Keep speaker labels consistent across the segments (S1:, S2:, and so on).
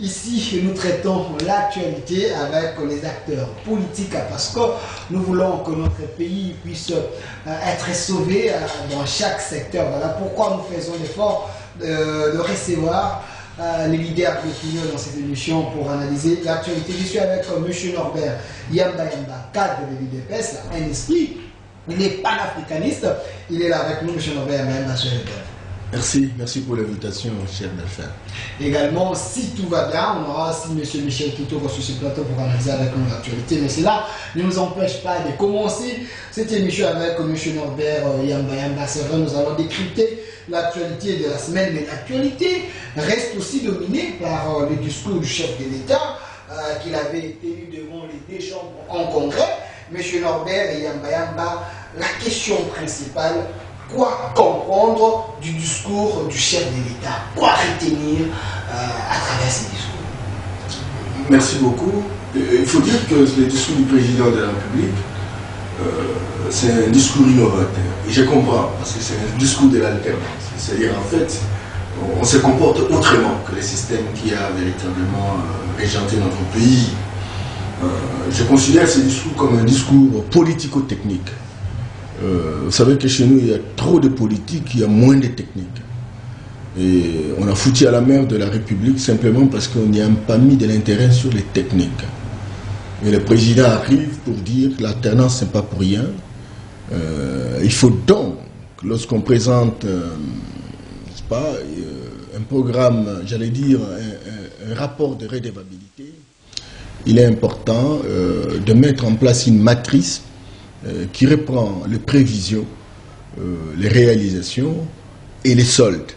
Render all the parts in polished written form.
S1: Ici, nous traitons l'actualité avec les acteurs politiques parce que nous voulons que notre pays puisse être sauvé dans chaque secteur. Voilà pourquoi nous faisons l'effort de recevoir les leaders d'opinion dans cette émission pour analyser l'actualité. Je suis avec M. Norbert Yamba Yamba, cadre de l'UDPS, un esprit. Il est panafricaniste. Il est là avec nous, M. Norbert Yamba, M.
S2: Merci pour l'invitation, cher Delphin.
S1: Également, si tout va bien, on aura aussi M. Michel Touto sur ce plateau pour analyser avec nous l'actualité. Mais cela ne nous empêche pas de commencer cette émission avec M. Norbert Yamba Yamba. C'est vrai, nous allons décrypter l'actualité de la semaine, mais l'actualité reste aussi dominée par le discours du chef de l'État qu'il avait tenu devant les deux chambres en congrès. M. Norbert Yamba Yamba, la question principale: quoi comprendre du discours du chef de l'État? Quoi retenir à travers ces discours?
S2: Merci beaucoup. Il faut dire que le discours du président de la République, c'est un discours innovateur. Et je comprends, parce que c'est un discours de l'alternance. C'est-à-dire, en fait, on se comporte autrement que le système qui a véritablement régenté notre pays. Je considère ce discours comme un discours politico-technique. Vous savez que chez nous, il y a trop de politique, il y a moins de technique. Et on a foutu à la mer de la République simplement parce qu'on n'y a pas mis de l'intérêt sur les techniques. Et le président arrive pour dire que l'alternance, ce n'est pas pour rien. Il faut donc, lorsqu'on présente un programme, j'allais dire, un rapport de redevabilité, il est important de mettre en place une matrice qui reprend les prévisions, les réalisations et les soldes,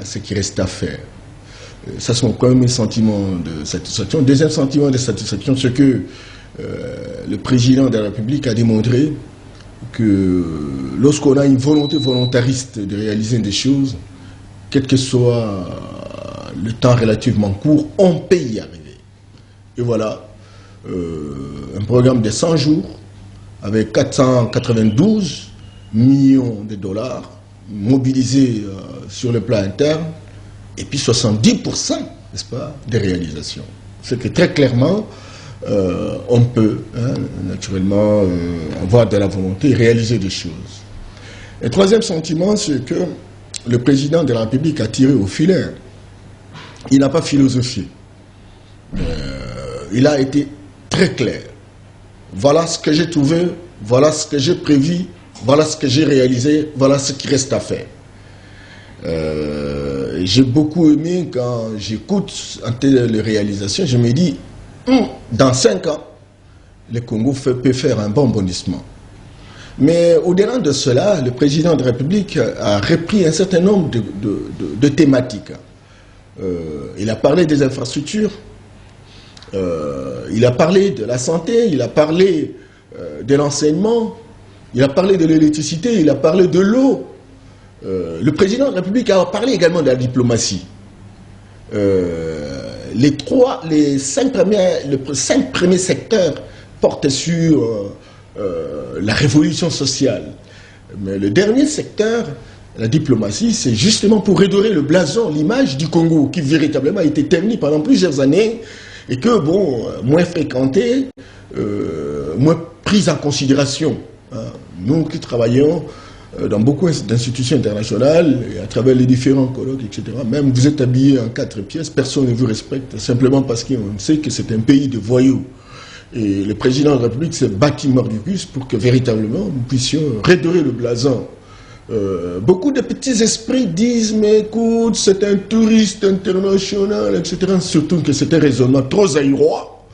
S2: ce qui reste à faire. Ça, c'est mon premier sentiment de satisfaction. Deuxième sentiment de satisfaction, c'est que le président de la République a démontré que lorsqu'on a une volonté volontariste de réaliser des choses, quel que soit le temps relativement court, on peut y arriver. Et voilà, un programme de 100 jours, avec 492 millions de dollars mobilisés sur le plan interne, et puis 70%, n'est-ce pas, des réalisations. C'est que très clairement, on peut naturellement avoir de la volonté et réaliser des choses. Et troisième sentiment, c'est que le président de la République a tiré au filet. Il n'a pas philosophé. Il a été très clair. Voilà ce que j'ai trouvé, voilà ce que j'ai prévu, voilà ce que j'ai réalisé, voilà ce qui reste à faire. J'ai beaucoup aimé quand j'écoute en telle réalisation, je me dis, dans 5 ans, le Congo peut faire un bon bondissement. Mais au-delà de cela, le président de la République a repris un certain nombre de thématiques. Il a parlé des infrastructures, il a parlé de la santé, il a parlé de l'enseignement, il a parlé de l'électricité, il a parlé de l'eau. Le président de la République a parlé également de la diplomatie. Les 5 premiers secteurs portent sur la révolution sociale. Mais le dernier secteur, la diplomatie, c'est justement pour redorer le blason, l'image du Congo, qui véritablement a été ternie pendant plusieurs années, et que, bon, moins fréquenté, moins prise en considération. Nous qui travaillons dans beaucoup d'institutions internationales, et à travers les différents colloques, etc., même vous êtes habillé en 4 pièces, personne ne vous respecte, simplement parce qu'on sait que c'est un pays de voyous. Et le président de la République s'est battu mordicus pour que véritablement nous puissions redorer le blason. Beaucoup de petits esprits disent, mais écoute, c'est un touriste international, etc. Surtout que c'est un raisonnement trop aérois.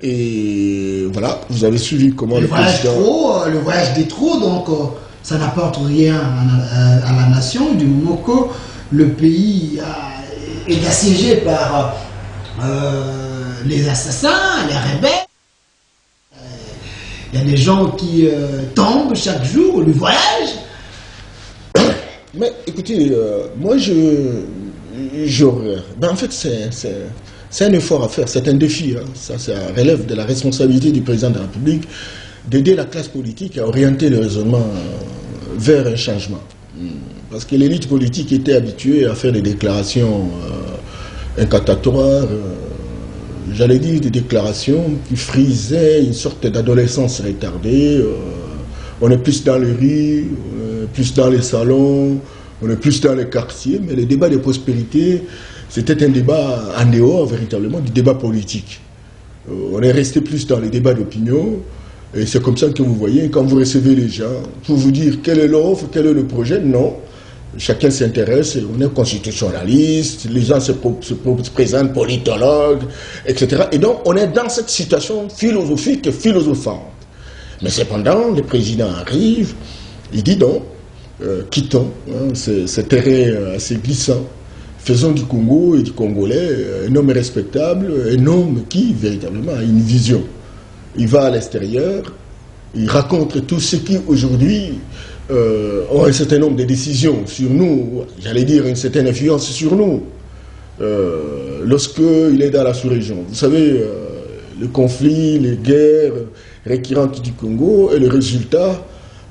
S2: Et voilà, vous avez suivi comment le président...
S1: Le voyage des trop, donc ça n'apporte rien à la nation, du moment que le pays est assiégé par les assassins, les rebelles. Il y a des gens qui tombent chaque jour, le voyage.
S2: Mais écoutez, moi j'aurais... Ben, en fait, c'est un effort à faire, c'est un défi. Ça relève de la responsabilité du président de la République d'aider la classe politique à orienter le raisonnement vers un changement. Parce que l'élite politique était habituée à faire des déclarations incantatoires, j'allais dire des déclarations qui frisaient une sorte d'adolescence retardée. On est plus dans les rues, plus dans les salons, on est plus dans les quartiers, mais le débat de prospérité, c'était un débat en dehors, véritablement, du débat politique. On est resté plus dans les débats d'opinion, et c'est comme ça que vous voyez, quand vous recevez les gens, pour vous dire quelle est l'offre, quel est le projet, non. Chacun s'intéresse, on est constitutionnaliste, les gens se présentent politologues, etc. Et donc, on est dans cette situation philosophique et philosophante. Mais cependant, le président arrive, il dit donc, quittons ce terrain assez glissant, faisons du Congo et du Congolais un homme respectable, un homme qui, véritablement, a une vision. Il va à l'extérieur, il raconte tout ce qui, aujourd'hui, ont un certain nombre de décisions sur nous, j'allais dire une certaine influence sur nous, lorsqu'il est dans la sous-région. Vous savez, le conflit, les guerres récurrentes du Congo est le résultat,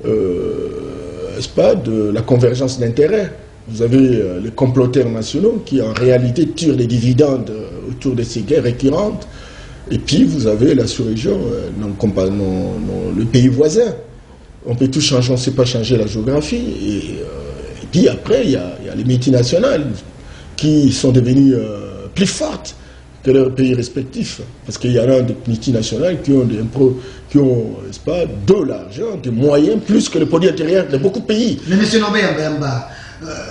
S2: n'est-ce pas, de la convergence d'intérêts. Vous avez les comploteurs nationaux qui en réalité tirent les dividendes autour de ces guerres récurrentes. Et puis vous avez la sous-région, le pays voisin. On peut tout changer, on ne sait pas changer la géographie. Et puis après, il y a les multinationales qui sont devenues plus fortes que leurs pays respectifs. Parce qu'il y en a des multinationales qui ont, n'est-ce pas, de l'argent, des moyens, plus que le produit intérieur de beaucoup de pays.
S1: Mais M. Norbert Mbemba,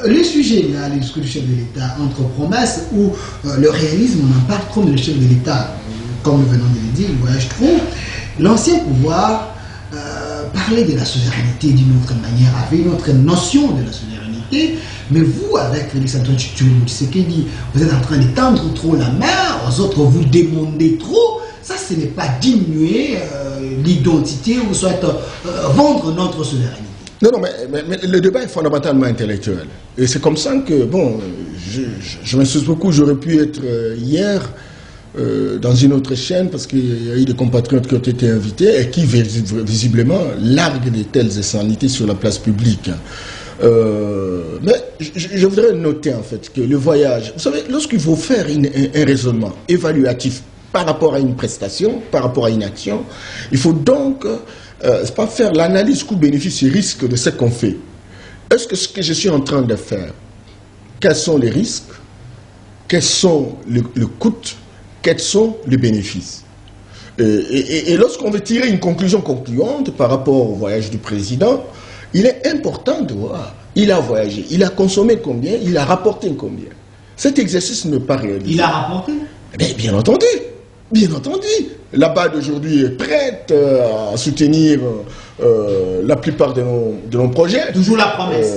S1: le sujet, là, le discours du chef de l'État, entre promesses ou le réalisme, on en parle trop de le chef de l'État, comme nous venons de le dire, il voyage trop. L'ancien pouvoir parlait de la souveraineté d'une autre manière, avait une autre notion de la souveraineté, mais vous, avec Félix Antoine Tshisekedi, vous êtes en train d'étendre trop la main, aux autres vous demandez trop. Ça, ce n'est pas diminuer l'identité ou soit vendre notre souveraineté.
S2: Non, non, mais le débat est fondamentalement intellectuel. Et c'est comme ça que, bon, je m'excuse beaucoup, j'aurais pu être hier dans une autre chaîne parce qu'il y a eu des compatriotes qui ont été invités et qui, visiblement, larguent de telles insanités sur la place publique. Mais je voudrais noter, en fait, que le voyage, vous savez, lorsqu'il faut faire un raisonnement évaluatif par rapport à une prestation, par rapport à une action, il faut donc pas faire l'analyse coût-bénéfice et risque de ce qu'on fait. Est-ce que ce que je suis en train de faire, quels sont les risques, quels sont le coût, quels sont les bénéfices? Et lorsqu'on veut tirer une conclusion concluante par rapport au voyage du président, il est important de voir, il a voyagé, il a consommé combien, il a rapporté combien. Cet exercice n'est pas réalisé.
S1: Il a rapporté?
S2: Bien entendu. Bien entendu, la BAD d'aujourd'hui est prête à soutenir la plupart de nos projets.
S1: Toujours la promesse.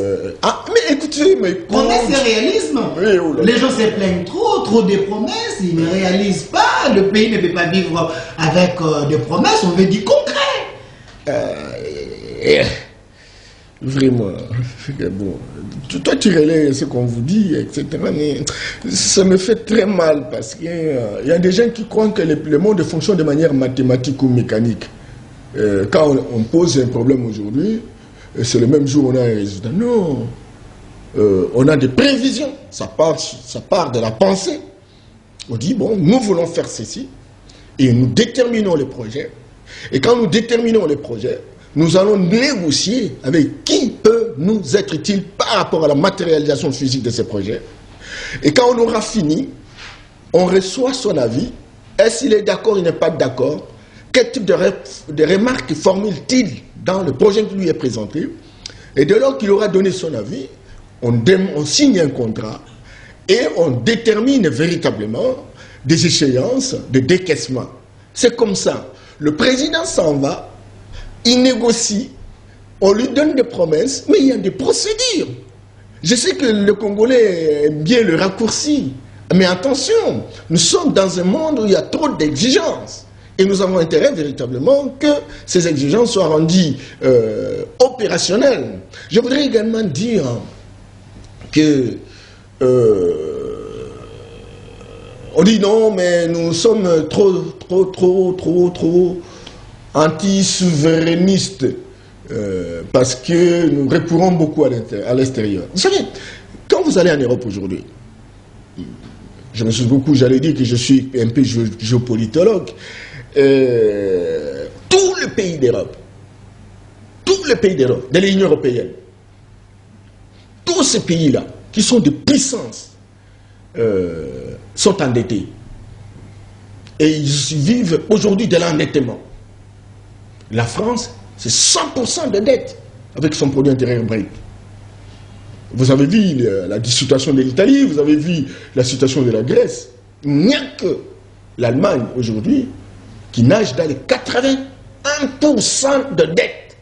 S2: Mais écoutez, mais...
S1: Promesse et réalisme.
S2: Oui, oh là.
S1: Les gens se plaignent trop de promesses, ils ne réalisent pas, le pays ne peut pas vivre avec des promesses, on veut du concret.
S2: Vraiment, bon, toi tu relais ce qu'on vous dit, etc. Mais ça me fait très mal parce qu'il y a des gens qui croient que le monde fonctionne de manière mathématique ou mécanique. Quand on pose un problème aujourd'hui, c'est le même jour où on a un résultat. Non, on a des prévisions, ça part de la pensée. On dit, bon, nous voulons faire ceci et nous déterminons les projets. Et quand nous déterminons les projets, nous allons négocier avec qui peut nous être utile par rapport à la matérialisation physique de ces projets. Et quand on aura fini, on reçoit son avis. Est-ce qu'il est d'accord, il n'est pas d'accord? Quel type de remarques formule-t-il dans le projet qui lui est présenté? Et dès lors qu'il aura donné son avis, on signe un contrat et on détermine véritablement des échéances de décaissement. C'est comme ça. Le président s'en va. Il négocie, on lui donne des promesses, mais il y a des procédures. Je sais que le Congolais aime bien le raccourci, mais attention, nous sommes dans un monde où il y a trop d'exigences. Et nous avons intérêt véritablement que ces exigences soient rendues opérationnelles. Je voudrais également dire que on dit non, mais nous sommes trop anti-souverainistes parce que nous recourons beaucoup à l'extérieur. Vous savez, quand vous allez en Europe aujourd'hui, je me suis beaucoup, j'allais dire que je suis un peu géopolitologue, tous les pays d'Europe, de l'Union européenne, tous ces pays-là, qui sont des puissances, sont endettés. Et ils vivent aujourd'hui de l'endettement. La France, c'est 100% de dette avec son produit intérieur brut. Vous avez vu la situation de l'Italie, vous avez vu la situation de la Grèce. Il n'y a que l'Allemagne aujourd'hui qui nage dans les 81% de dette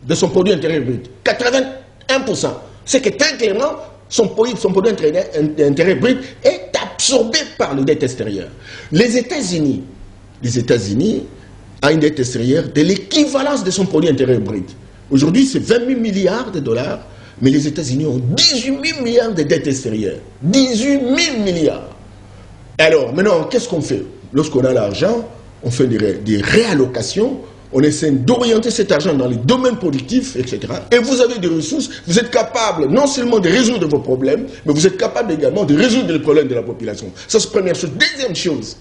S2: de son produit intérieur brut. 81%. C'est que très clairement, son produit intérieur brut est absorbé par la dette extérieure. Les États-Unis ont une dette extérieure de l'équivalence de son produit intérieur brut. Aujourd'hui, c'est 20 000 milliards de dollars, mais les États-Unis ont 18 000 milliards de dettes extérieures. 18 000 milliards. Alors, maintenant, qu'est-ce qu'on fait? Lorsqu'on a l'argent, on fait des réallocations, on essaie d'orienter cet argent dans les domaines productifs, etc. Et vous avez des ressources, vous êtes capable non seulement de résoudre vos problèmes, mais vous êtes capable également de résoudre les problèmes de la population. Ça, c'est la première chose. Deuxième chose,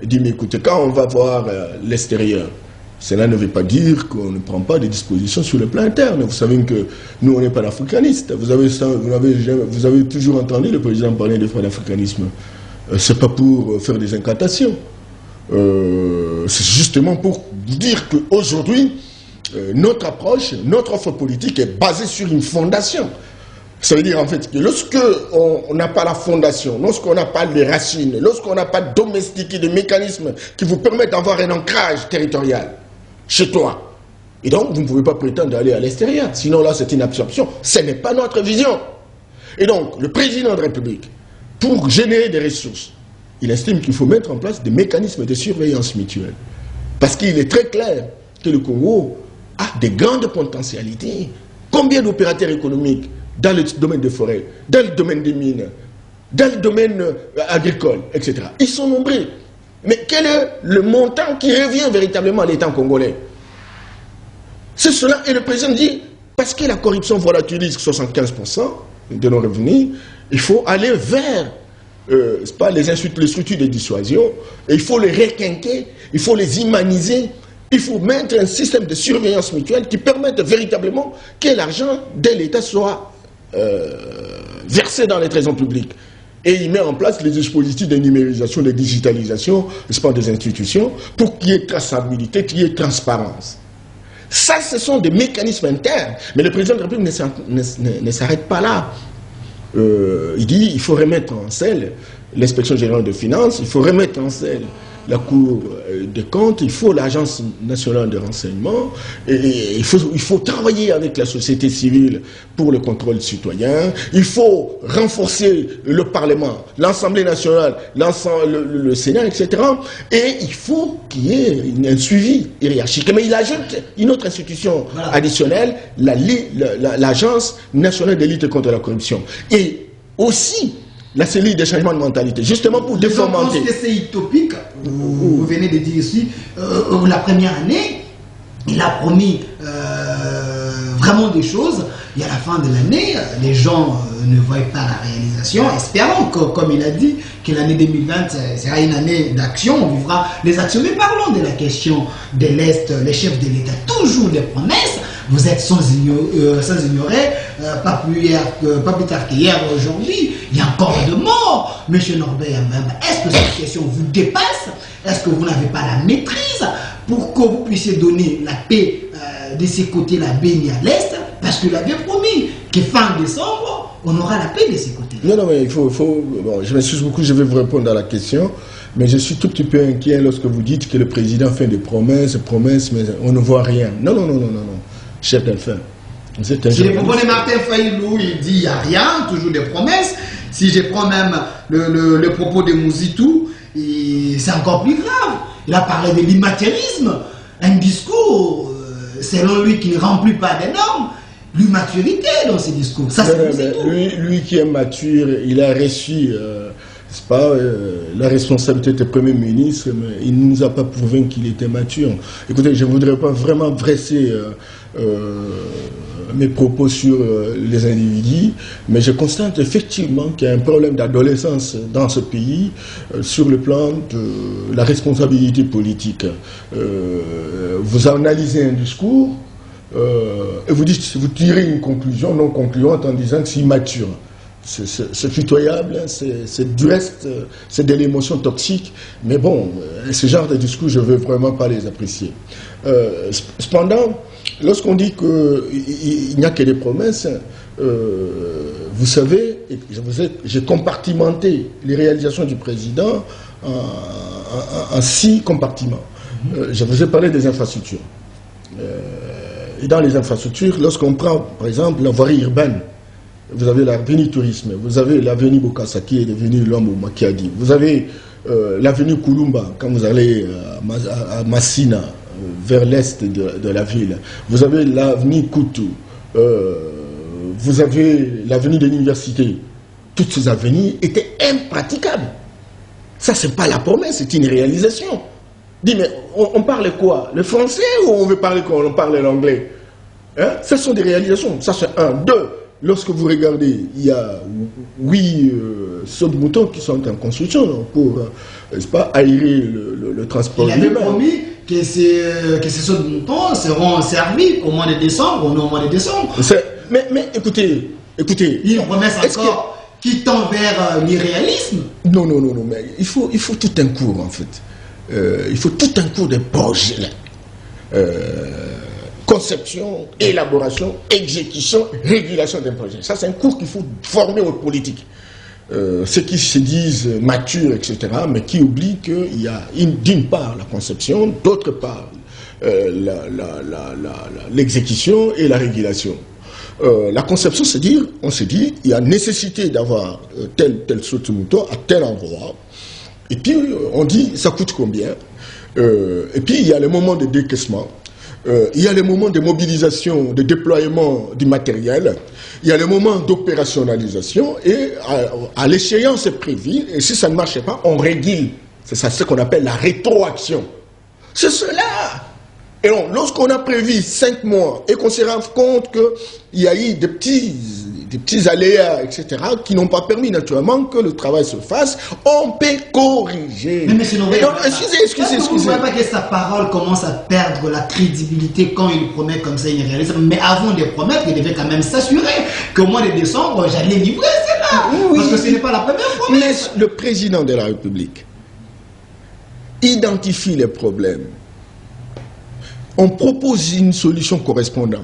S2: il dit, mais écoutez, quand on va voir l'extérieur, cela ne veut pas dire qu'on ne prend pas des dispositions sur le plan interne. Vous savez que nous, on n'est pas africanistes. Vous avez toujours entendu le président parler de panafricanisme. Ce n'est pas pour faire des incantations. C'est justement pour dire qu'aujourd'hui, notre approche, notre offre politique est basée sur une fondation. Ça veut dire en fait que lorsqu'on n'a pas la fondation, lorsqu'on n'a pas les racines, lorsqu'on n'a pas domestiqué des mécanismes qui vous permettent d'avoir un ancrage territorial chez toi, et donc vous ne pouvez pas prétendre aller à l'extérieur. Sinon là, c'est une absorption. Ce n'est pas notre vision. Et donc, le président de la République, pour générer des ressources, il estime qu'il faut mettre en place des mécanismes de surveillance mutuelle. Parce qu'il est très clair que le Congo a des grandes potentialités. Combien d'opérateurs économiques dans le domaine des forêts, dans le domaine des mines, dans le domaine agricole, etc. Ils sont nombreux. Mais quel est le montant qui revient véritablement à l'État congolais? C'est cela. Et le président dit, parce que la corruption volatilise 75% de nos revenus, il faut aller vers les structures de dissuasion, et il faut les requinquer, il faut les humaniser, il faut mettre un système de surveillance mutuelle qui permette véritablement que l'argent de l'État soit versé dans les trésors publics. Et il met en place les dispositifs de numérisation, de digitalisation, des institutions, pour qu'il y ait traçabilité, qu'il y ait transparence. Ça, ce sont des mécanismes internes. Mais le président de la République ne s'arrête pas là. Il dit qu'il faut remettre en selle l'inspection générale de finances, il faut remettre en selle la Cour des comptes, il faut l'Agence nationale de renseignement, et il faut travailler avec la société civile pour le contrôle citoyen, il faut renforcer le Parlement, l'Assemblée nationale, le Sénat, etc. Et il faut qu'il y ait un suivi hiérarchique. Mais il ajoute une autre institution additionnelle, l'Agence nationale de lutte contre la corruption. Et aussi, la cellule de changement de mentalité, justement pour défomenter.
S1: Je pense que c'est utopique. Vous venez de dire ici, la première année, il a promis vraiment des choses. Et à la fin de l'année, les gens ne voient pas la réalisation. Espérons, comme il a dit, que l'année 2020 sera une année d'action. On vivra les actions. Mais parlons de la question de l'Est, les chefs de l'État, toujours des promesses. Vous êtes sans ignorer, pas plus tard qu'hier, aujourd'hui, il y a encore de morts. Monsieur Norbert Yambamba, est-ce que cette question vous dépasse? Est-ce que vous n'avez pas la maîtrise pour que vous puissiez donner la paix de ces côtés-là, béni à l'Est? Parce qu'il avait promis que fin décembre, on aura la paix de ces côtés.
S2: Non, mais il faut bon, je m'excuse beaucoup, je vais vous répondre à la question. Mais je suis tout petit peu inquiet lorsque vous dites que le président fait des promesses, mais on ne voit rien. Non. Chef d'Alpha.
S1: Si les propos de Martin Faïlou, il dit il n'y a rien, toujours des promesses. Si je prends même le propos de Mouzitou, c'est encore plus grave. Il a parlé de l'immatérialisme, un discours, selon lui, qui ne remplit pas des normes. L'immaturité dans ses discours. Ça,
S2: lui qui est mature, il a reçu la responsabilité de Premier ministre, mais il ne nous a pas prouvé qu'il était mature. Écoutez, je ne voudrais pas vraiment dresser mes propos sur les individus, mais je constate effectivement qu'il y a un problème d'adolescence dans ce pays sur le plan de la responsabilité politique. Vous analysez un discours et vous tirez une conclusion non concluante en disant que c'est immature. C'est pitoyable, hein, c'est du reste, c'est de l'émotion toxique, mais bon, ce genre de discours, je ne veux vraiment pas les apprécier. Cependant, lorsqu'on dit qu'il n'y a que des promesses, vous savez, j'ai compartimenté les réalisations du président en 6 compartiments. Je vous ai parlé des infrastructures. Et dans les infrastructures, lorsqu'on prend, par exemple, la voirie urbaine, vous avez l'avenue Tourisme, vous avez l'avenue Bokassa qui est devenue Lombo Makiadi, vous avez l'avenue Kulumba quand vous allez à Massina, vers l'est de la ville, vous avez l'avenue Koutou, vous avez l'avenue de l'université. Toutes ces avenues étaient impraticables. Ça, c'est pas la promesse, c'est une réalisation. Dis, mais on parle quoi? Le français ou on veut parler quoi? On parle l'anglais? Hein? Ce sont des réalisations. Ça, c'est 1. 2. Lorsque vous regardez, il y a 8 sauts de moutons qui sont en construction pour, n'est-ce pas, aérer le transport.
S1: Il avait promis que ces sauts de moutons seront servis au mois de décembre, au mois de décembre.
S2: Mais écoutez.
S1: Une promesse encore qui tend vers l'irréalisme.
S2: Non, mais il faut tout un cours en fait. Il faut tout un cours de projet là. Conception, élaboration, exécution, régulation d'un projet. Ça, c'est un cours qu'il faut former aux politiques. Ceux qui se disent matures, etc., mais qui oublient qu'il y a d'une part la conception, d'autre part l'exécution et la régulation. La conception, c'est dire, on se dit, il y a nécessité d'avoir tel saut de mouton à tel endroit, et puis on dit, ça coûte combien, et puis il y a le moment de décaissement. Il y a le moment de mobilisation, de déploiement du matériel, il y a le moment d'opérationnalisation et à l'échéance prévue, et si ça ne marche pas, on régule. C'est ça ce qu'on appelle la rétroaction. C'est cela. Et donc, lorsqu'on a prévu 5 mois et qu'on se rend compte qu'il y a eu des petits aléas, etc., qui n'ont pas permis naturellement que le travail se fasse, on peut corriger.
S1: Mais monsieur Norbert,
S2: excusez.
S1: Vous ne voyez pas que sa parole commence à perdre la crédibilité quand il promet comme ça une réalisation. Mais avant de promettre, il devait quand même s'assurer qu'au mois de décembre, j'allais livrer cela. Oui. Parce que ce n'est pas la première promesse.
S2: Mais le président de la République identifie les problèmes. On propose une solution correspondante.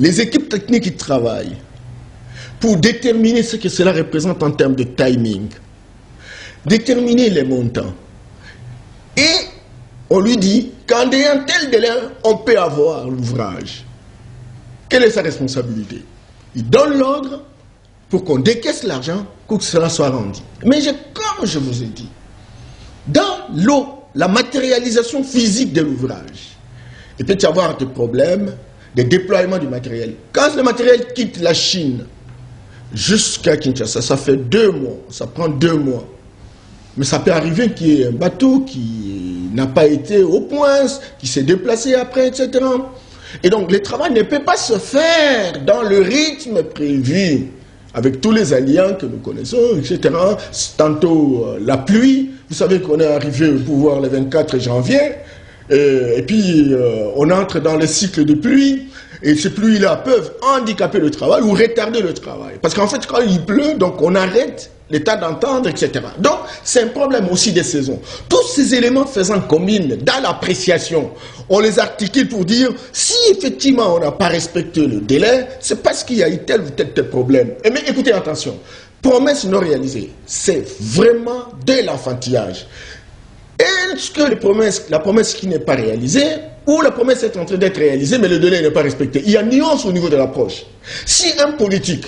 S2: Les équipes techniques qui travaillent pour déterminer ce que cela représente en termes de timing, déterminer les montants. Et on lui dit qu'en ayant tel délai, on peut avoir l'ouvrage. Quelle est sa responsabilité? Il donne l'ordre pour qu'on décaisse l'argent pour que cela soit rendu. Mais comme je vous ai dit, dans la matérialisation physique de l'ouvrage, il peut y avoir des problèmes de déploiement du matériel. Quand le matériel quitte la Chine jusqu'à Kinshasa, ça fait 2 mois, ça prend 2 mois. Mais ça peut arriver qu'il y ait un bateau qui n'a pas été au point, qui s'est déplacé après, etc. Et donc le travail ne peut pas se faire dans le rythme prévu, avec tous les alliants que nous connaissons, etc. Tantôt la pluie, vous savez qu'on est arrivé au pouvoir le 24 janvier, et puis on entre dans le cycle de pluie, et ces pluies-là peuvent handicaper le travail ou retarder le travail. Parce qu'en fait, quand il pleut, donc on arrête l'état d'entendre, etc. Donc, c'est un problème aussi des saisons. Tous ces éléments faisant commune dans l'appréciation, on les articule pour dire, si effectivement on n'a pas respecté le délai, c'est parce qu'il y a eu tel ou tel problème. Mais écoutez, attention, promesse non réalisée, c'est vraiment de l'enfantillage. Est-ce que la promesse qui n'est pas réalisée, ou la promesse est en train d'être réalisée, mais le délai n'est pas respecté? Il y a nuance au niveau de l'approche. Si un politique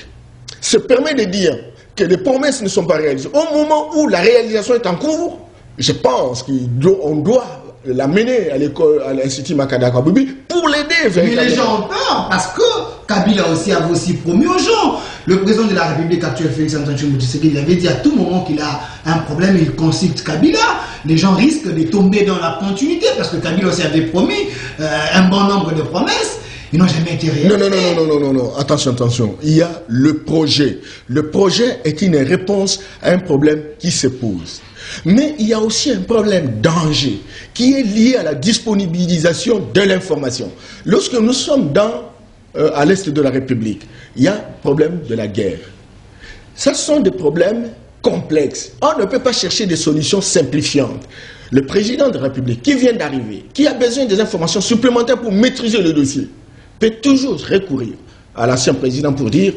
S2: se permet de dire que les promesses ne sont pas réalisées, au moment où la réalisation est en cours, je pense qu'on doit l'amener à l'école, à l'Institut Makanda Kaboubi, pour l'aider.
S1: Mais les gens ont peur, parce que Kabila avait aussi promis aux gens. Le président de la République actuelle, Félix Antoine Tshisekedi, il avait dit à tout moment qu'il a un problème, il consulte Kabila. Les gens risquent de tomber dans la continuité, parce que Kabila aussi avait promis un bon nombre de promesses. Ils n'ont jamais été réalisés.
S2: Non, attention, attention. Il y a le projet. Le projet est une réponse à un problème qui se pose. Mais il y a aussi un problème danger qui est lié à la disponibilisation de l'information. Lorsque nous sommes à l'est de la République, il y a le problème de la guerre. Ce sont des problèmes complexes. On ne peut pas chercher des solutions simplifiantes. Le président de la République qui vient d'arriver, qui a besoin des informations supplémentaires pour maîtriser le dossier, peut toujours recourir à l'ancien président pour dire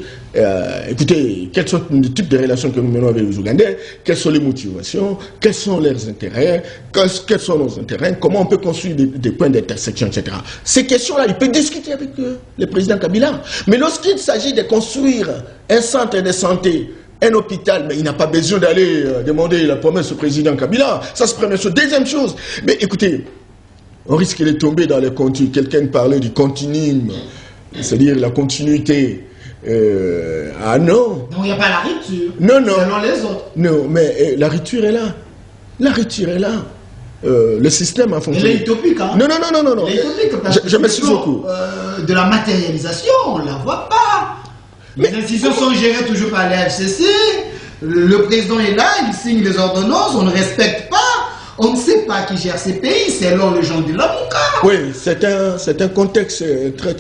S2: écoutez, quels sont les types de relations que nous menons avec les Ougandais, quelles sont les motivations, quels sont leurs intérêts, quels sont nos intérêts, comment on peut construire des points d'intersection, etc. Ces questions-là, il peut discuter avec le président Kabila. Mais lorsqu'il s'agit de construire un centre de santé, un hôpital, mais il n'a pas besoin d'aller demander la promesse au président Kabila. Ça, c'est première chose. Deuxième chose, mais écoutez, on risque de tomber dans les contenus. Quelqu'un parlait du continuum, c'est-à-dire la continuité. Ah non.
S1: Donc il n'y a pas la rupture.
S2: Non.
S1: Selon les autres.
S2: Non, mais la rupture est là. La rupture est là. Le système a fonctionné.
S1: Elle est utopique, hein?
S2: Non.
S1: Elle est utopique parce que
S2: je m'excuse beaucoup.
S1: De la matérialisation, on ne la voit pas. Les décisions sont gérées toujours par la FCC. Le président est là, il signe des ordonnances, on ne respecte pas. On ne sait pas qui gère ces pays, c'est alors le genre de l'avocat.
S2: Oui, c'est un contexte très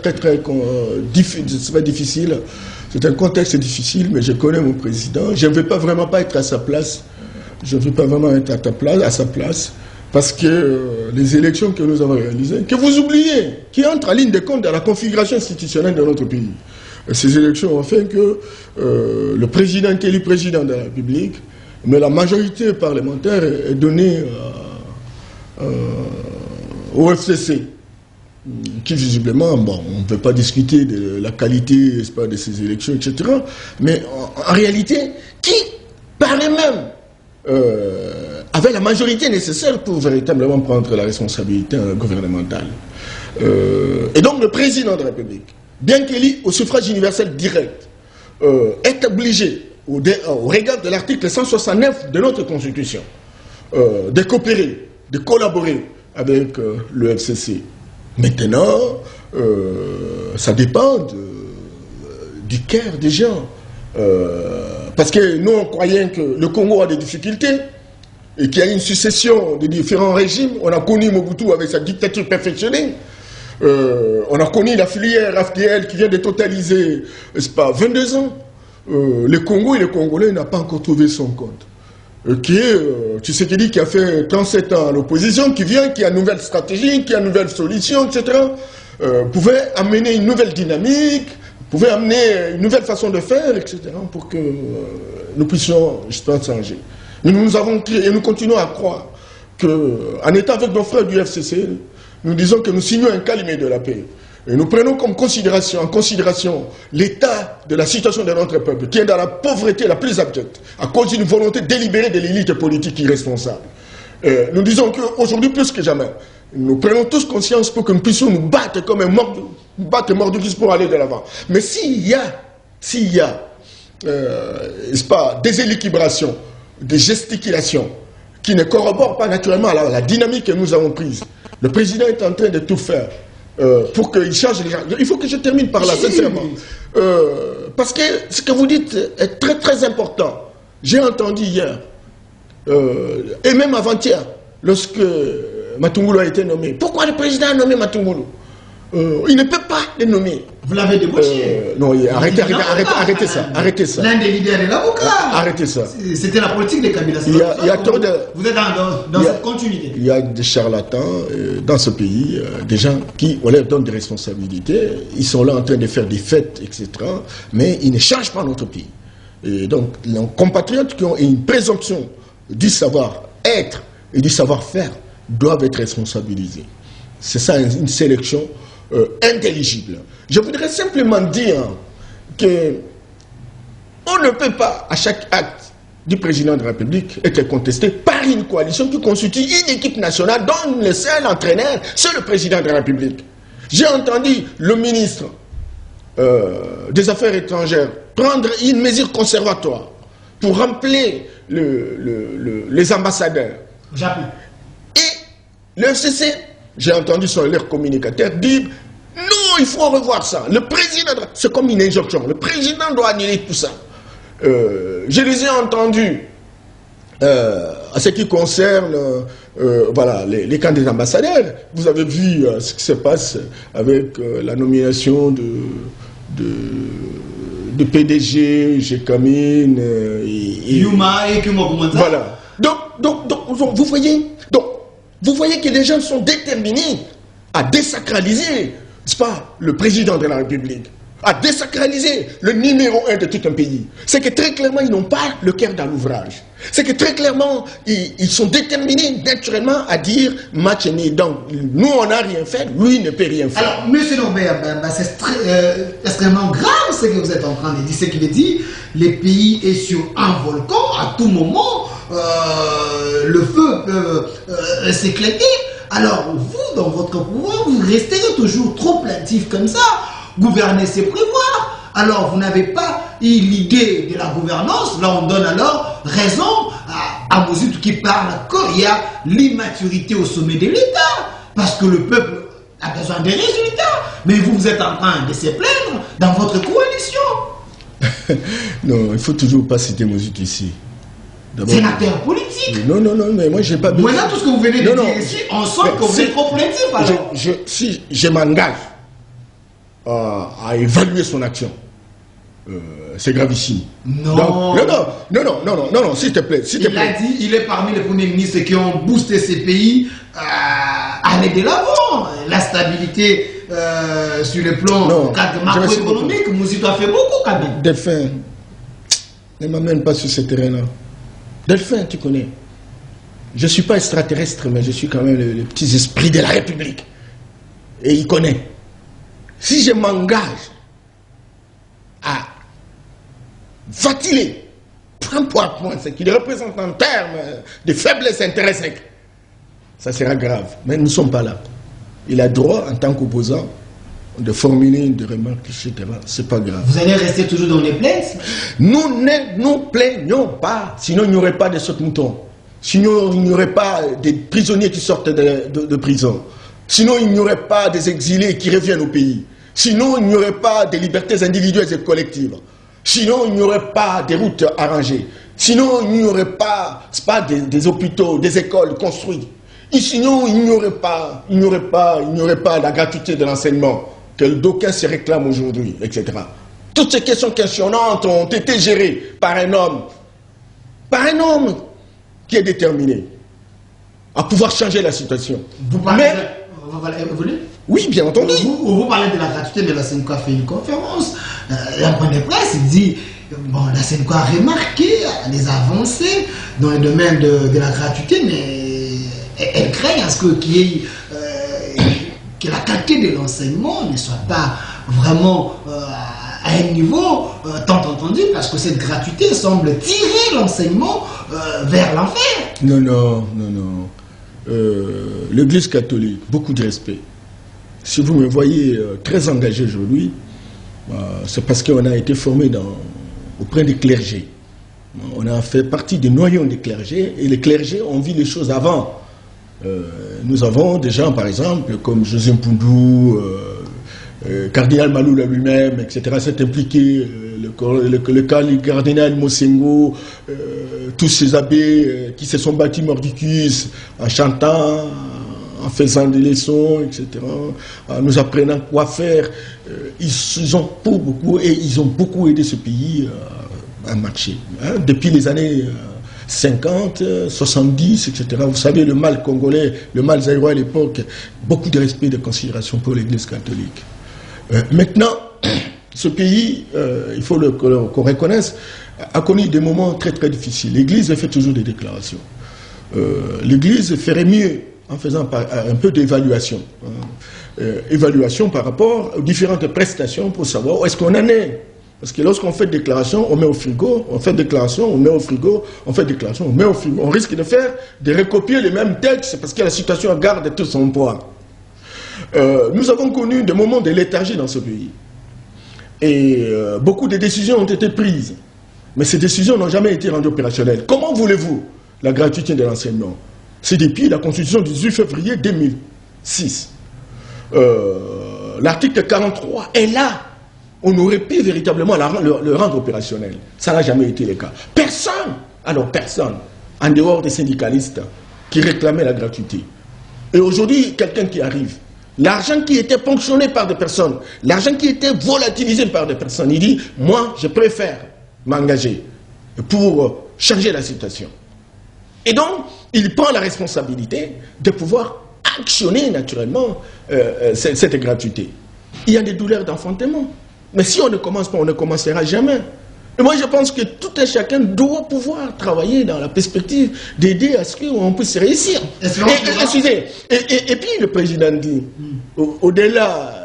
S2: difficile. C'est un contexte difficile, mais je connais mon président. Je ne veux pas vraiment être à sa place. Je ne veux pas vraiment être à sa place. Parce que les élections que nous avons réalisées, que vous oubliez, qui entrent en ligne de compte dans la configuration institutionnelle de notre pays. Ces élections ont fait que le président est élu président de la République, mais la majorité parlementaire est donnée au FCC, qui visiblement, bon, on ne peut pas discuter de la qualité, n'est-ce pas, de ces élections, etc. Mais en réalité, qui paraît même avait la majorité nécessaire pour véritablement prendre la responsabilité gouvernementale. Et donc le président de la République, bien qu'élu au suffrage universel direct, est obligé, au regard de l'article 169 de notre Constitution, de coopérer, de collaborer avec le FCC. Maintenant, ça dépend du cœur des gens. Parce que nous, on croyait que le Congo a des difficultés et qu'il y a une succession de différents régimes. On a connu Mobutu avec sa dictature perfectionnée. On a connu la filière FDL qui vient de totaliser, n'est-ce pas, 22 ans. Le Congo et les Congolais n'ont pas encore trouvé son compte. Tshisekedi qui a fait 37 ans à l'opposition, qui vient, qui a une nouvelle stratégie, qui a une nouvelle solution, etc., pouvait amener une nouvelle dynamique, pouvait amener une nouvelle façon de faire, etc., pour que nous puissions, j'espère, changer. Mais nous avons créé, et nous continuons à croire qu'en étant avec nos frères du FCC, nous disons que nous signons un calumet de la paix. Et nous prenons en considération l'état de la situation de notre peuple, qui est dans la pauvreté la plus abjecte, à cause d'une volonté délibérée de l'élite politique irresponsable. Nous disons qu'aujourd'hui, plus que jamais, nous prenons tous conscience pour que nous puissions nous battre comme un mort de Christ pour aller de l'avant. Mais s'il y a n'est-ce pas, des équilibrations, des gesticulations, qui ne corroborent pas naturellement la dynamique que nous avons prise, le président est en train de tout faire pour qu'il change les gens. Il faut que je termine par là, sincèrement. Parce que ce que vous dites est très très important. J'ai entendu hier, et même avant-hier, lorsque Matungulu a été nommé. Pourquoi le président a nommé Matungulu? Il ne peut pas le nommer.
S1: Vous l'avez débauché.
S2: Non, arrêtez ça.
S1: L'un des leaders de l'avocat.
S2: Arrêtez ça.
S1: C'était la politique de Kabila.
S2: Vous
S1: êtes dans cette continuité.
S2: Il y a des charlatans dans ce pays, des gens qui, on leur donne des responsabilités, ils sont là en train de faire des fêtes, etc. Mais ils ne changent pas notre pays. Et donc, les compatriotes qui ont une présomption du savoir-être et du savoir-faire doivent être responsabilisés. C'est ça une sélection intelligible. Je voudrais simplement dire que on ne peut pas, à chaque acte du président de la République, être contesté par une coalition qui constitue une équipe nationale dont le seul entraîneur, c'est le président de la République. J'ai entendu le ministre des Affaires étrangères prendre une mesure conservatoire pour remplir les ambassadeurs. Et le FCC, j'ai entendu son leur communicateur dire « Nous il faut revoir ça. Le président, c'est comme une injonction. Le président doit annuler tout ça. Je les ai entendus à ce qui concerne voilà, les candidats ambassadeurs. Vous avez vu ce qui se passe avec la nomination de PDG, Gécamine et
S1: Yuma et Kumokumanta.
S2: Voilà. Donc, vous voyez que les gens sont déterminés à désacraliser, n'est-ce pas, le président de la République, à désacraliser le numéro 1 de tout un pays. C'est que très clairement, ils n'ont pas le cœur dans l'ouvrage. C'est que très clairement, ils sont déterminés naturellement à dire match est né. Donc, nous, on n'a rien fait, lui ne peut rien faire.
S1: Alors, M. Norbert, c'est extrêmement grave ce que vous êtes en train de dire. Ce qu'il dit, le pays est sur un volcan, à tout moment, le feu peut s'éclater. Alors, vous, dans votre pouvoir, vous resterez toujours trop plaintif comme ça. Gouverner, c'est prévoir. Alors, vous n'avez pas eu l'idée de la gouvernance. Là, on donne alors raison à Mouzoutou qui parle qu'il y a l'immaturité au sommet de l'État. Parce que le peuple a besoin des résultats. Mais vous êtes en train de se plaindre dans votre coalition.
S2: Non, il ne faut toujours pas citer Mouzoutou ici.
S1: C'est un acteur politique.
S2: Non, mais moi, j'ai pas besoin.
S1: Maintenant, tout ce que vous venez de dire ici, on sent que vous êtes trop plaintif. Alors.
S2: Si je m'engage à évaluer son action, c'est gravissime.
S1: Non.
S2: Donc, non, s'il te plaît.
S1: Il a dit, il est parmi les premiers ministres qui ont boosté ces pays à aller de l'avant. La stabilité sur le plan macroéconomique, Mouzoutou a fait beaucoup quand même.
S2: Delphin, ne m'amène pas sur ce terrain-là. Delphin, tu connais. Je ne suis pas extraterrestre, mais je suis quand même le petit esprit de la République. Et il connaît. Si je m'engage à ventiler point par point ce qu'il représente en termes de faiblesse intrinsèque, ça sera grave. Mais nous ne sommes pas là. Il a droit, en tant qu'opposant, de formuler des remarques, etc. C'est pas grave.
S1: Vous allez rester toujours dans les plaintes?
S2: Nous ne nous plaignons pas, sinon il n'y aurait pas de saute-moutons. Sinon il n'y aurait pas des prisonniers qui sortent de prison. Sinon il n'y aurait pas des exilés qui reviennent au pays. Sinon il n'y aurait pas des libertés individuelles et collectives. Sinon il n'y aurait pas des routes arrangées. Sinon il n'y aurait pas des hôpitaux, des écoles construites. Et sinon il n'y aurait pas la gratuité de l'enseignement que d'aucuns se réclament aujourd'hui, etc. Toutes ces questions questionnantes ont été gérées par un homme qui est déterminé à pouvoir changer la situation.
S1: Vous parlez
S2: oui, bien entendu.
S1: Vous parlez de la gratuité, mais la SENCO a fait une conférence. La point de presse, il dit, bon, la SENCO a remarqué les avancées dans le domaine de la gratuité, mais elle craint à ce que la qualité de l'enseignement ne soit pas vraiment à un niveau tant entendu, parce que cette gratuité semble tirer l'enseignement vers l'enfer.
S2: Non. L'Église catholique, beaucoup de respect. Si vous me voyez très engagé aujourd'hui, c'est parce qu'on a été formé auprès des clergés. On a fait partie des noyaux des clergés, et les clergés ont vu les choses avant. Nous avons des gens, par exemple, comme José Mpoundou, cardinal Maloula lui-même, etc., s'est impliqué, le cardinal Mosengo, tous ces abbés qui se sont battus mordicus en chantant, en faisant des leçons, etc., en nous apprenant quoi faire. Ils ont beaucoup aidé ce pays à marcher. Hein, depuis les années 50, 70, etc. Vous savez, le mal congolais, le mal zaïrois à l'époque, beaucoup de respect et de considération pour l'Église catholique. Maintenant, ce pays, il faut qu'on reconnaisse, a connu des moments très très difficiles. L'Église fait toujours des déclarations. L'Église ferait mieux en faisant un peu d'évaluation. Évaluation par rapport aux différentes prestations pour savoir où est-ce qu'on en est. Parce que lorsqu'on fait déclaration, on met au frigo, on fait déclaration, on met au frigo, on fait déclaration, on met au frigo. On risque de recopier les mêmes textes parce que la situation garde tout son poids. Nous avons connu des moments de léthargie dans ce pays. Et beaucoup de décisions ont été prises. Mais ces décisions n'ont jamais été rendues opérationnelles. Comment voulez-vous la gratuité de l'enseignement? C'est depuis la Constitution du 18 février 2006. l'article 43 est là. On aurait pu véritablement le rendre opérationnel. Ça n'a jamais été le cas. Personne, alors personne, en dehors des syndicalistes, qui réclamaient la gratuité. Et aujourd'hui, quelqu'un qui arrive, l'argent qui était ponctionné par des personnes, l'argent qui était volatilisé par des personnes, il dit, moi, je préfère m'engager pour changer la situation. Et donc, il prend la responsabilité de pouvoir actionner naturellement cette gratuité. Il y a des douleurs d'enfantement. Mais si on ne commence pas, on ne commencera jamais. Et moi, je pense que tout un chacun doit pouvoir travailler dans la perspective d'aider à ce qu'on puisse réussir. Et puis, le président dit, au-delà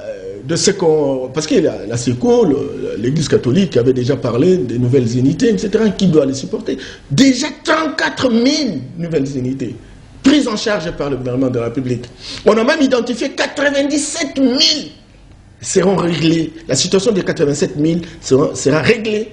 S2: de ce qu'on... Parce que la SECO, l'Église catholique, avait déjà parlé des nouvelles unités, etc., qui doit les supporter. Déjà 34 000 nouvelles unités prises en charge par le gouvernement de la République. On a même identifié 97 000 seront réglés. La situation des 87 000 sera réglée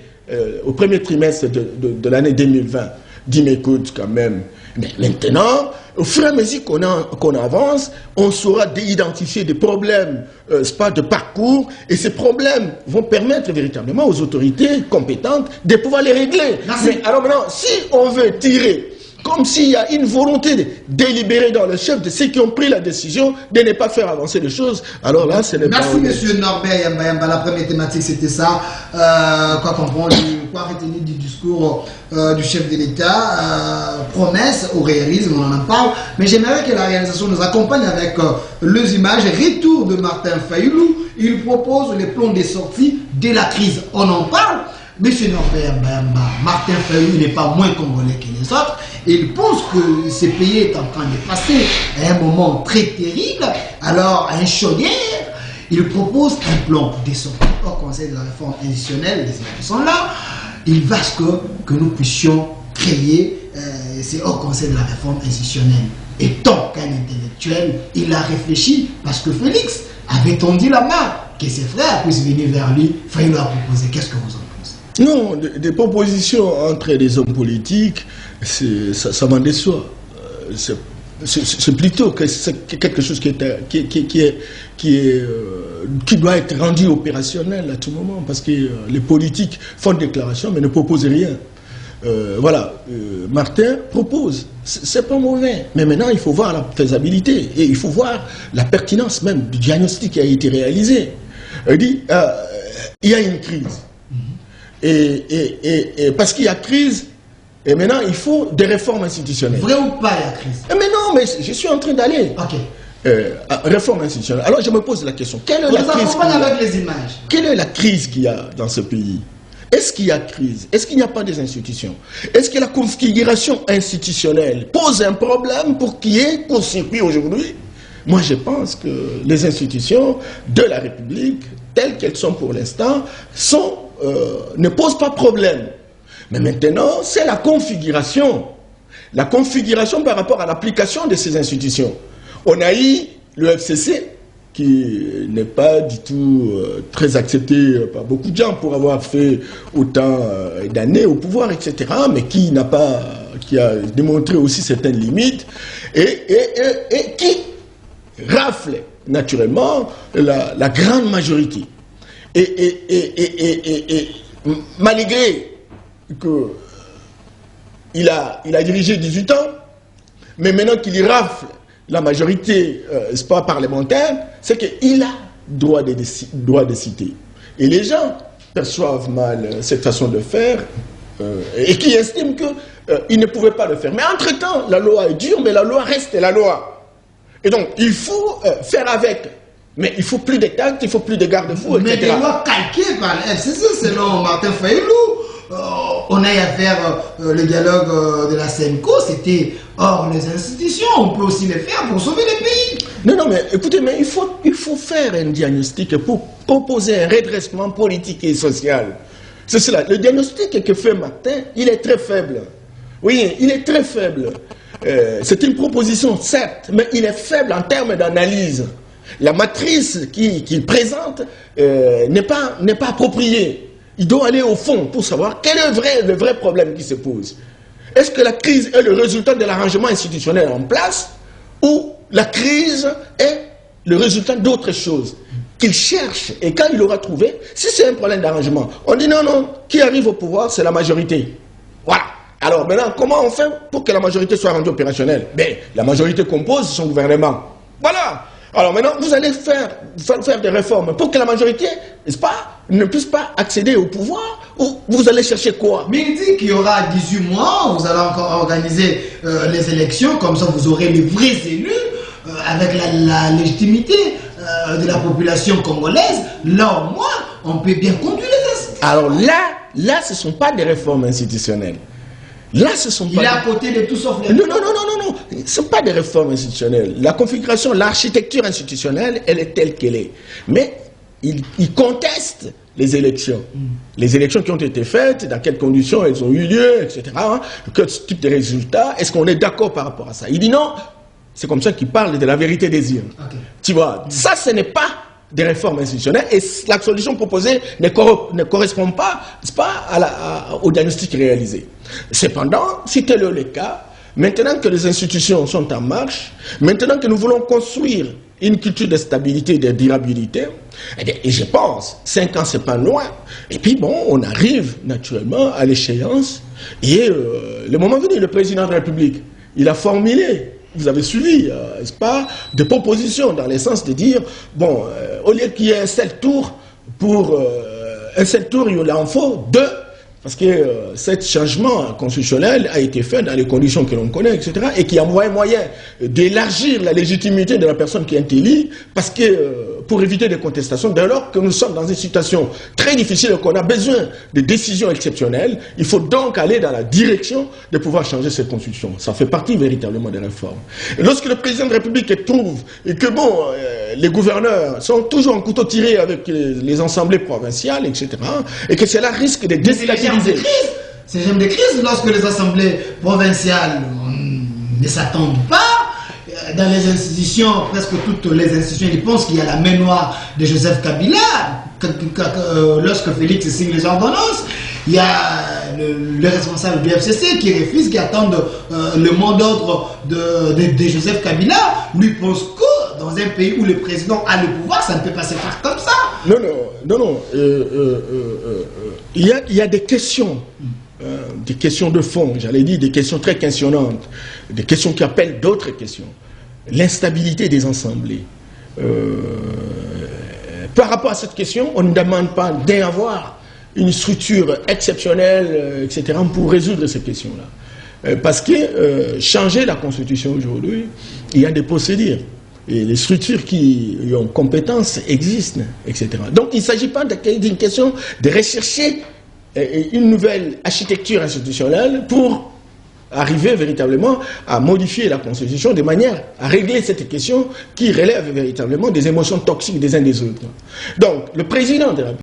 S2: au premier trimestre de l'année 2020. Dis, mais écoute, quand même. Mais maintenant, au fur et à mesure qu'on avance, on saura identifier des problèmes de parcours, et ces problèmes vont permettre véritablement aux autorités compétentes de pouvoir les régler. Mais alors maintenant, si on veut tirer, comme s'il y a une volonté délibérée dans le chef de ceux qui ont pris la décision de ne pas faire avancer les choses, alors là, ce n'est pas...
S1: Merci, monsieur Norbert Yamba Yamba. La première thématique, c'était ça. Quoi comprendre, quoi retenir du discours du chef de l'État, promesse au réalisme, on en parle. Mais j'aimerais que la réalisation nous accompagne avec les images. Retour de Martin Fayulu. Il propose les plans de sortie de la crise. On en parle. Monsieur Norbert Yamba, Martin Fayulu n'est pas moins congolais que les autres. Il pense que ce pays est en train de passer à un moment très terrible. Alors, à un chaudière, il propose un plan de sortie au Conseil de la réforme institutionnelle. Les images sont là. Il va que nous puissions créer c'est au Conseil de la réforme institutionnelle. Et tant qu'un intellectuel, il a réfléchi, parce que Félix avait tendu la main, que ses frères puissent venir vers lui. Fayulu a proposé. Qu'est-ce que vous en pensez?
S2: Non, des propositions entre les hommes politiques, ça m'en déçoit. C'est plutôt que quelque chose qui doit être rendu opérationnel à tout moment, parce que les politiques font des déclarations mais ne proposent rien. Martin propose, c'est pas mauvais, mais maintenant il faut voir la faisabilité et il faut voir la pertinence même du diagnostic qui a été réalisé. Il dit, il y a une crise. Et parce qu'il y a crise, et maintenant il faut des réformes institutionnelles.
S1: Vrai ou pas la crise?
S2: Mais non, mais je suis en train d'aller.
S1: Ok.
S2: Réforme institutionnelle. Alors je me pose la question, quelle est la crise
S1: avec les images.
S2: Quelle est la crise qu'il y a dans ce pays? Est-ce qu'il y a crise? Est-ce qu'il n'y a pas des institutions? Est-ce que la configuration institutionnelle pose un problème pour qu'il y ait court-circuit aujourd'hui? Moi je pense que les institutions de la République, telles qu'elles sont pour l'instant, ne posent pas problème. Mais maintenant, c'est la configuration. La configuration par rapport à l'application de ces institutions. On a eu le FCC, qui n'est pas du tout très accepté par beaucoup de gens pour avoir fait autant d'années au pouvoir, etc., mais qui a démontré aussi certaines limites, et qui rafle naturellement la grande majorité. Et malgré qu'il a dirigé 18 ans, mais maintenant qu'il y rafle la majorité parlementaire, c'est qu'il a droit de citer. Et les gens perçoivent mal cette façon de faire et qui estiment qu'ils ne pouvaient pas le faire. Mais entre-temps, la loi est dure, mais la loi reste la loi. Et donc, il faut faire avec. Mais il faut plus de tact, il faut plus de garde-fous, etc.
S1: Mais des lois calquées par le FCC, selon Martin Fayulu. On a à faire le dialogue de la CNCO, c'était hors les institutions. On peut aussi le faire pour sauver les pays.
S2: Non, mais écoutez, mais il faut faire un diagnostic pour proposer un redressement politique et social. C'est cela. Le diagnostic que fait Martin, il est très faible. Oui, il est très faible. C'est une proposition, certes, mais il est faible en termes d'analyse. La matrice qu'il présente n'est pas appropriée. Il doit aller au fond pour savoir quel est le vrai problème qui se pose. Est-ce que la crise est le résultat de l'arrangement institutionnel en place ou la crise est le résultat d'autre chose? qu'il cherche. Et quand il aura trouvé, si c'est un problème d'arrangement, on dit non, non, qui arrive au pouvoir, c'est la majorité. Voilà. Alors maintenant, comment on fait pour que la majorité soit rendue opérationnelle? Ben, la majorité compose son gouvernement. Voilà. Alors maintenant, vous allez faire des réformes pour que la majorité, n'est-ce pas, ne puisse pas accéder au pouvoir, ou vous allez chercher quoi?
S1: Mais il dit qu'il y aura 18 mois, vous allez encore organiser les élections, comme ça vous aurez les vrais élus, avec la légitimité de la population congolaise. Là au moins, on peut bien conduire les institutions.
S2: Alors là, ce ne sont pas des réformes institutionnelles. Là, ce sont pas.
S1: Il est à côté de tout sauf les.
S2: Non. Ce ne sont pas des réformes institutionnelles. La configuration, l'architecture institutionnelle, elle est telle qu'elle est. Mais il conteste les élections. Les élections qui ont été faites, dans quelles conditions elles ont eu lieu, etc. Quel type de résultats? Est-ce qu'on est d'accord par rapport à ça? Il dit non. C'est comme ça qu'il parle de la vérité des urnes. Okay. Tu vois, ça, ce n'est pas des réformes institutionnelles et la solution proposée ne correspond pas, au diagnostic réalisé. Cependant, si tel est le cas, maintenant que les institutions sont en marche, maintenant que nous voulons construire une culture de stabilité et de durabilité, et je pense, 5 ans, c'est pas loin, et puis bon, on arrive naturellement à l'échéance, et le moment venu, le président de la République, il a formulé, vous avez suivi, n'est-ce pas, des propositions dans le sens de dire, bon, au lieu qu'il y ait un seul tour, il en faut 2, parce que ce changement constitutionnel a été fait dans les conditions que l'on connaît, etc., et qui a moyen d'élargir la légitimité de la personne qui est élue, parce que, pour éviter des contestations, dès lors que nous sommes dans une situation très difficile et qu'on a besoin de décisions exceptionnelles, il faut donc aller dans la direction de pouvoir changer cette constitution. Ça fait partie véritablement des réformes. Et lorsque le président de la République trouve et que bon, les gouverneurs sont toujours en couteau tiré avec les assemblées provinciales, etc., et que cela risque de déstabiliser.
S1: C'est jamais des crises lorsque les assemblées provinciales ne s'attendent pas. Dans les institutions, presque toutes les institutions, ils pensent qu'il y a la main noire de Joseph Kabila. Lorsque Félix signe les ordonnances, il y a le responsable du FCC qui refuse, qui attend le mot d'ordre de Joseph Kabila. Lui pense que dans un pays où le président a le pouvoir, ça ne peut pas se faire comme ça.
S2: Non. Il y a des questions. Des questions de fond, j'allais dire des questions très questionnantes, des questions qui appellent d'autres questions. L'instabilité des assemblées. Par rapport à cette question, on ne demande pas d'avoir une structure exceptionnelle, etc., pour résoudre ces questions-là. Parce que changer la Constitution aujourd'hui, il y a des procédures. Et les structures qui ont compétences existent, etc. Donc il ne s'agit pas d'une question de rechercher une nouvelle architecture institutionnelle pour arriver véritablement à modifier la Constitution de manière à régler cette question qui relève véritablement des émotions toxiques des uns des autres. Donc, le président de la